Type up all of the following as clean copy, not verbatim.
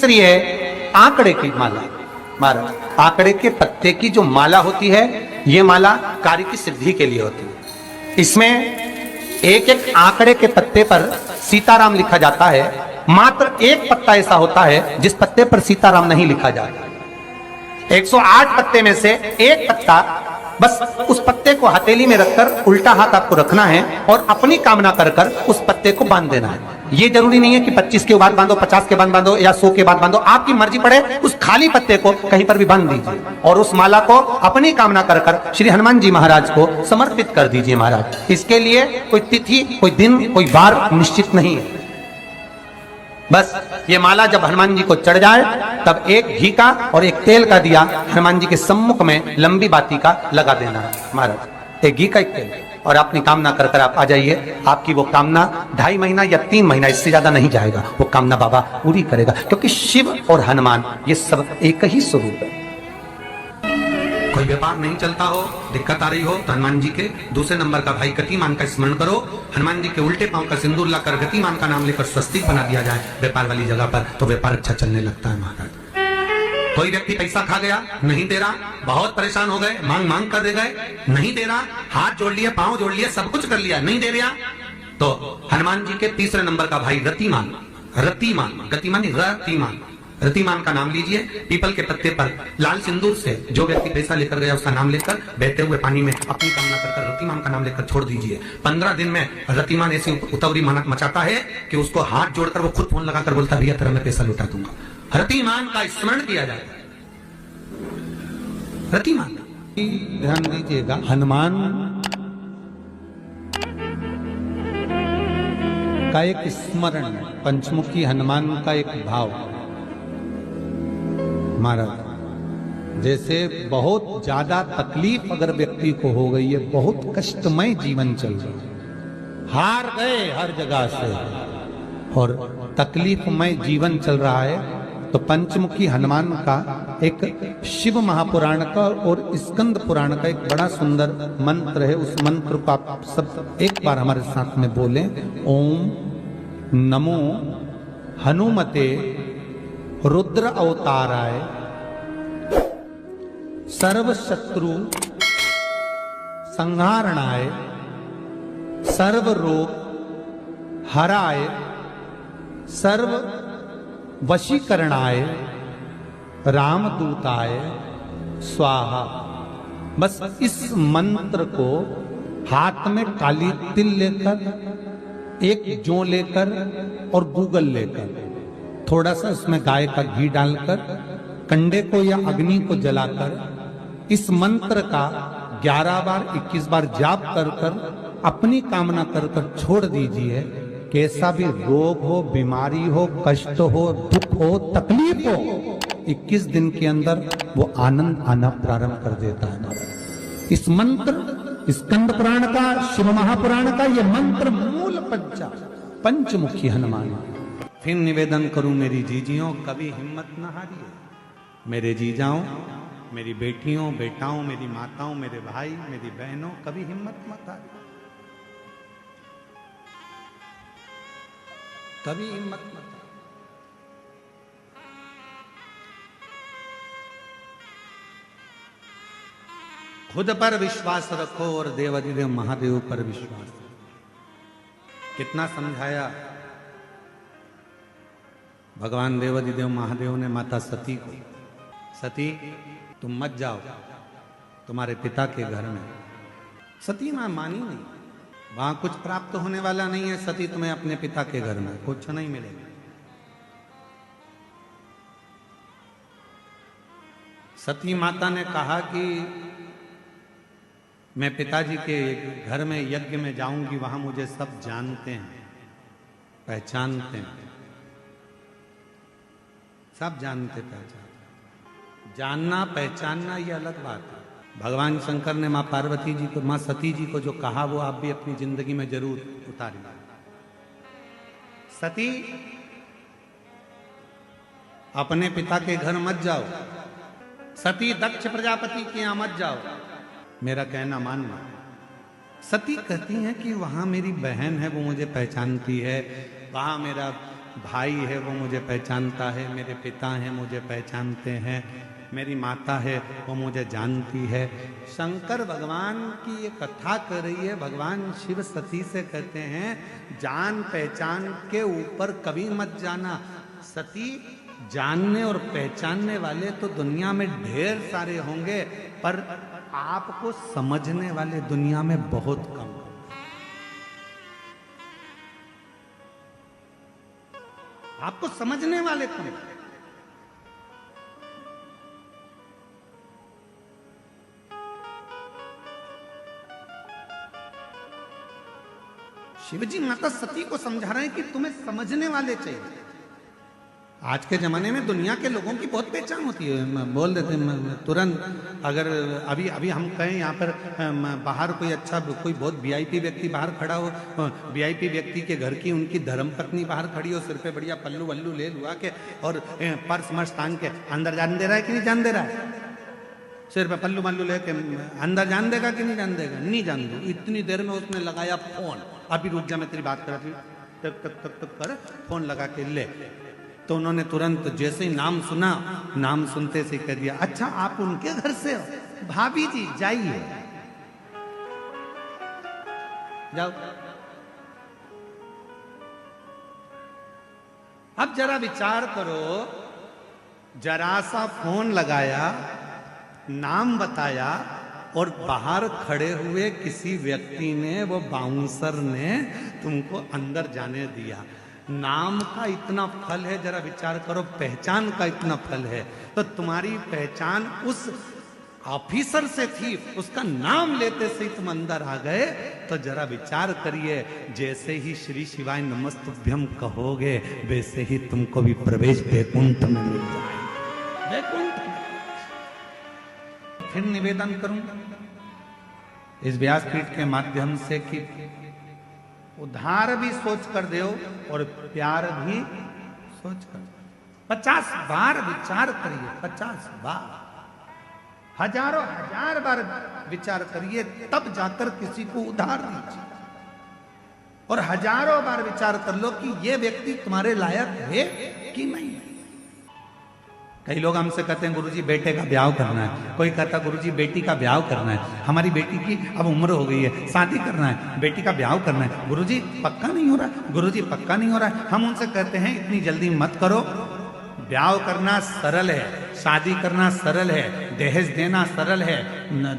तीसरी है आंकड़े की माला। महाराज आंकड़े के पत्ते की जो माला होती है, ये माला कार्य की सिद्धि के लिए होती है। इसमें एक एक आंकड़े के पत्ते पर सीताराम लिखा जाता है। मात्र एक पत्ता ऐसा होता है जिस पत्ते पर सीताराम नहीं लिखा जाता। 108 पत्ते में से एक पत्ता, बस उस पत्ते को हथेली में रखकर उल्टा हाथ आपको रखना है और अपनी कामना कर कर उस पत्ते को बांध देना है। ये जरूरी नहीं है कि 25 के बाद बांधो, 50 के बाद बांधो या 100 के बाद बांधो, आपकी मर्जी पड़े। उस खाली पत्ते को कहीं पर भी बांध दीजिए और उस माला को अपनी कामना कर कर श्री हनुमान जी महाराज को समर्पित कर दीजिए। महाराज इसके लिए कोई तिथि, कोई दिन, कोई बार निश्चित नहीं है। बस ये माला जब हनुमान जी को चढ़ जाए तब एक घी का और एक तेल का दिया हनुमान जी के सम्मुख में लंबी बाती का लगा देना है। महाराज एक घी का, एक तेल, और अपनी कामना कर कर आप आ जाइए। आपकी वो कामना 2.5 महीना या 3 महीना, इससे ज्यादा नहीं जाएगा, वो कामना बाबा पूरी करेगा। क्योंकि शिव और हनुमान ये सब एक ही स्वरूप है। कोई व्यापार नहीं चलता हो, दिक्कत आ रही हो, तो हनुमान जी के दूसरे नंबर का भाई गतिमान का स्मरण करो। हनुमान जी के उल्टे पांव का सिंदूर लाकर गतिमान का नाम लेकर स्वस्तिक बना दिया जाए व्यापार वाली जगह पर, तो व्यापार अच्छा चलने लगता है। महाराज कोई व्यक्ति पैसा खा गया, नहीं दे रहा, बहुत परेशान हो गए, मांग मांग कर दे गए, नहीं दे रहा, हाथ जोड़ लिए, पांव जोड़ लिए, सब कुछ कर लिया, नहीं दे रहा, तो हनुमान जी के तीसरे नंबर का भाई रतिमान, रतिमान, गतिमान रतिमान, रतिमान का नाम लीजिए। पीपल के पत्ते पर लाल सिंदूर से जो व्यक्ति पैसा लेकर गया उसका नाम लेकर बहते हुए पानी में अपनी कामना कर रतिमान का नाम लेकर छोड़ दीजिए। 15 दिन में रतिमान ऐसी उतावली मचाता है कि उसको हाथ जोड़कर वो खुद फोन लगाकर बोलता है भैया तेरा मैं पैसा लौटा दूंगा। रतिमान का स्मरण किया जाता है। रतिमान ध्यान दीजिएगा, हनुमान का एक स्मरण, पंचमुखी हनुमान का एक भाव। महाराज जैसे बहुत ज्यादा तकलीफ अगर व्यक्ति को हो गई है, बहुत कष्टमय जीवन चल रहा है, हार गए हर जगह से और तकलीफमय जीवन चल रहा है, तो पंचमुखी हनुमान का एक शिव महापुराण का और स्कंद पुराण का एक बड़ा सुंदर मंत्र है। उस मंत्र को आप सब एक बार हमारे साथ में बोलें। ओम नमो हनुमते रुद्र अवताराय सर्व शत्रु संहारणाय सर्व रोग हराय सर्व वशीकरणाय रामदूताय स्वाहा। बस इस मंत्र को हाथ में काली तिल लेकर, एक जौ लेकर और गूगल लेकर, थोड़ा सा उसमें गाय का घी डालकर, कंडे को या अग्नि को जलाकर इस मंत्र का 11 बार 21 बार जाप कर कर अपनी कामना कर कर छोड़ दीजिए। कैसा भी रोग हो, बीमारी हो, कष्ट हो, दुख हो, तकलीफ हो, 21 दिन के अंदर वो आनंद आना प्रारंभ कर देता है। इस मंत्र, स्कंद पुराण का, शिव महापुराण का ये मंत्र मूल पंचमुखी हनुमान। फिर निवेदन करूं मेरी जीजियों, कभी हिम्मत न हारिए। मेरे जीजाओं, मेरी बेटियों, बेटाओं, मेरी माताओं, मेरे भाई, मेरी बहनों, कभी हिम्मत मत हारिए, कभी हिम्मत मत हारिए। खुद पर विश्वास रखो और देवाधिदेव महादेव पर विश्वास रखो। कितना समझाया भगवान देवाधिदेव महादेव ने माता सती को, सती तुम मत जाओ तुम्हारे पिता के घर में। सती मां मानी नहीं, वहां कुछ प्राप्त होने वाला नहीं है। सती तुम्हें अपने पिता के घर में कुछ नहीं मिलेगा। सती माता ने कहा कि मैं पिताजी के घर में यज्ञ में जाऊंगी, वहां मुझे सब जानते हैं, पहचानते हैं, सब जानते पहचानते। जानना पहचानना ये अलग बात है। भगवान शंकर ने मां पार्वती जी को, मां सती जी को जो कहा वो आप भी अपनी जिंदगी में जरूर उतारिए। सती अपने पिता के घर मत जाओ, सती दक्ष प्रजापति के यहां मत जाओ, मेरा कहना मानना। सती कहती हैं कि वहां मेरी बहन है, वो मुझे पहचानती है, वहां मेरा भाई है वो मुझे पहचानता है, मेरे पिता हैं मुझे पहचानते हैं, मेरी माता है वो मुझे जानती है। शंकर भगवान की ये कथा कर रही है। भगवान शिव सती से कहते हैं जान पहचान के ऊपर कभी मत जाना। सती, जानने और पहचानने वाले तो दुनिया में ढेर सारे होंगे, पर आपको समझने वाले दुनिया में बहुत कम। आपको समझने वाले कौन? शिवजी माता सती को समझा रहे हैं कि तुम्हें समझने वाले चाहिए। आज के जमाने में दुनिया के लोगों की बहुत पहचान होती है, बोल देते हैं तुरंत। अगर अभी अभी हम कहें यहाँ पर बाहर कोई अच्छा, कोई बहुत वीआईपी व्यक्ति बाहर खड़ा हो, वीआईपी व्यक्ति के घर की उनकी धर्मपत्नी बाहर खड़ी हो, सिर पे बढ़िया पल्लू वल्लू ले लुआ के और पर्स मर्स टांग के, अंदर जान दे रहा है कि नहीं जान दे रहा है? सिर पे पल्लू वल्लू लेके अंदर जान देगा कि नहीं जान देगा? नहीं जान दो। इतनी देर में उसने लगाया फोन, अभी रुक जा मैं तेरी बात कर रही, तक तक तक तक कर फोन लगा के ले। तो उन्होंने तुरंत जैसे ही नाम सुना, नाम सुनते से कह दिया अच्छा आप उनके घर से हो? भाभी जी जाइए, जाओ। अब जरा विचार करो, जरा सा फोन लगाया, नाम बताया और बाहर खड़े हुए किसी व्यक्ति ने, वो बाउंसर ने तुमको अंदर जाने दिया। नाम का इतना फल है, जरा विचार करो, पहचान का इतना फल है। तो तुम्हारी पहचान उस ऑफिसर से थी, उसका नाम लेते से ही तुम अंदर आ गए। तो जरा विचार करिए, जैसे ही श्री शिवाय नमस्तुभ्यम कहोगे वैसे ही तुमको भी प्रवेश वैकुंठ में मिल जाए। वैकुंठ। फिर निवेदन करूं इस व्यासपीठ के माध्यम से कि उधार भी सोच कर दो और प्यार भी सोच कर दो। 50 बार विचार करिए, 50 बार, हजारों हजार बार विचार करिए, तब जाकर किसी को उधार दीजिए। और हजारों बार विचार कर लो कि ये व्यक्ति तुम्हारे लायक है कि नहीं। कई लोग हमसे कहते हैं गुरुजी बेटे का ब्याह करना है, कोई कहता गुरुजी बेटी का ब्याह करना है, हमारी बेटी की अब उम्र हो गई है, शादी करना है, बेटी का ब्याह करना है, गुरुजी पक्का नहीं हो रहा, गुरुजी पक्का नहीं हो रहा है। हम उनसे कहते हैं इतनी जल्दी मत करो, ब्याह करना सरल है, शादी करना सरल है, दहेज देना सरल है,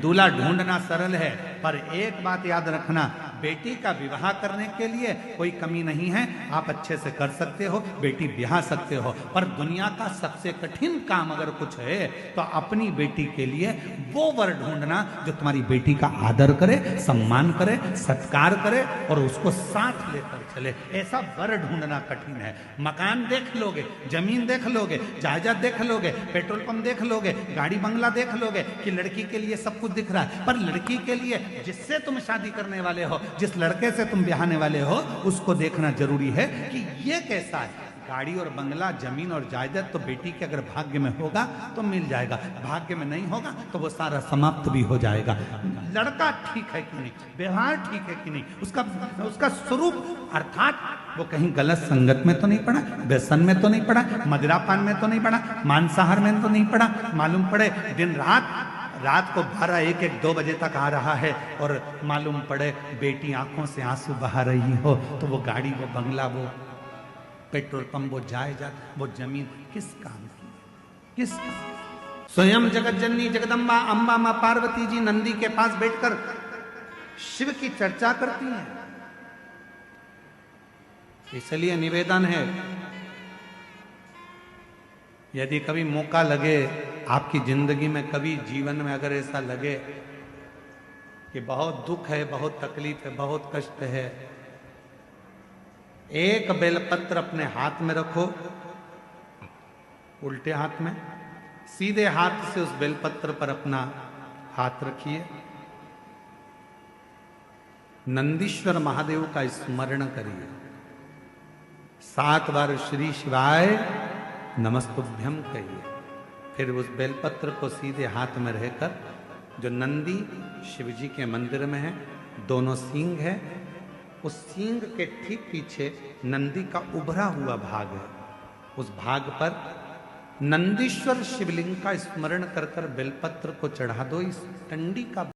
दूल्हा ढूंढना सरल है, पर एक बात याद रखना, बेटी का विवाह करने के लिए कोई कमी नहीं है, आप अच्छे से कर सकते हो, बेटी ब्याह सकते हो। पर दुनिया का सबसे कठिन काम अगर कुछ है तो अपनी बेटी के लिए वो वर ढूंढना जो तुम्हारी बेटी का आदर करे, सम्मान करे, सत्कार करे और उसको साथ लेकर चले। ऐसा वर ढूंढना कठिन है। मकान देख लोगे, जमीन देख लोगे, जायदाद देख लोगे, पेट्रोल पंप देख लोगे, गाड़ी बंगला देख लोगे कि लड़की के लिए सब कुछ दिख रहा है, पर लड़की के लिए जिससे तुम शादी करने वाले हो, जिस लड़के से तुम ब्याहने वाले हो, उसको देखना जरूरी है कि ये कैसा है। गाड़ी और बंगला, जमीन और जायदाद तो बेटी के अगर भाग्य में होगा तो मिल जाएगा, भाग्य में नहीं होगा तो वो सारा समाप्त भी हो जाएगा। लड़का ठीक है कि नहीं, व्यवहार ठीक है कि नहीं, उसका स्वरूप अर्थात वो कहीं गलत संगत में तो नहीं पड़ा, व्यसन में तो नहीं पड़ा, मदिरापान में तो नहीं पड़ा, मांसाहार में तो नहीं पड़ा, मालूम पड़े दिन रात को 12, 1, 2 बजे तक आ रहा है और मालूम पड़े बेटी आंखों से आंसू बहा रही हो, तो वो गाड़ी, वो बंगला, वो पेट्रोल पंप, वो जायदाद, वो जमीन किस काम की, किस काम? स्वयं जगत जननी जगदम्बा अम्बा मां पार्वती जी नंदी के पास बैठकर शिव की चर्चा करती हैं। इसलिए निवेदन है, यदि कभी मौका लगे आपकी जिंदगी में, कभी जीवन में अगर ऐसा लगे कि बहुत दुख है, बहुत तकलीफ है, बहुत कष्ट है, एक बेलपत्र अपने हाथ में रखो, उल्टे हाथ में, सीधे हाथ से उस बेलपत्र पर अपना हाथ रखिए, नंदीश्वर महादेव का स्मरण करिए, 7 बार श्री शिवाय नमस्तुभ्यम कहिए, फिर उस बेलपत्र को सीधे हाथ में रहकर, जो नंदी शिवजी के मंदिर में है, दोनों सींग है, उस सींग के ठीक पीछे नंदी का उभरा हुआ भाग है। उस भाग पर नंदीश्वर शिवलिंग का स्मरण कर कर बेलपत्र को चढ़ा दो। इस टंडी का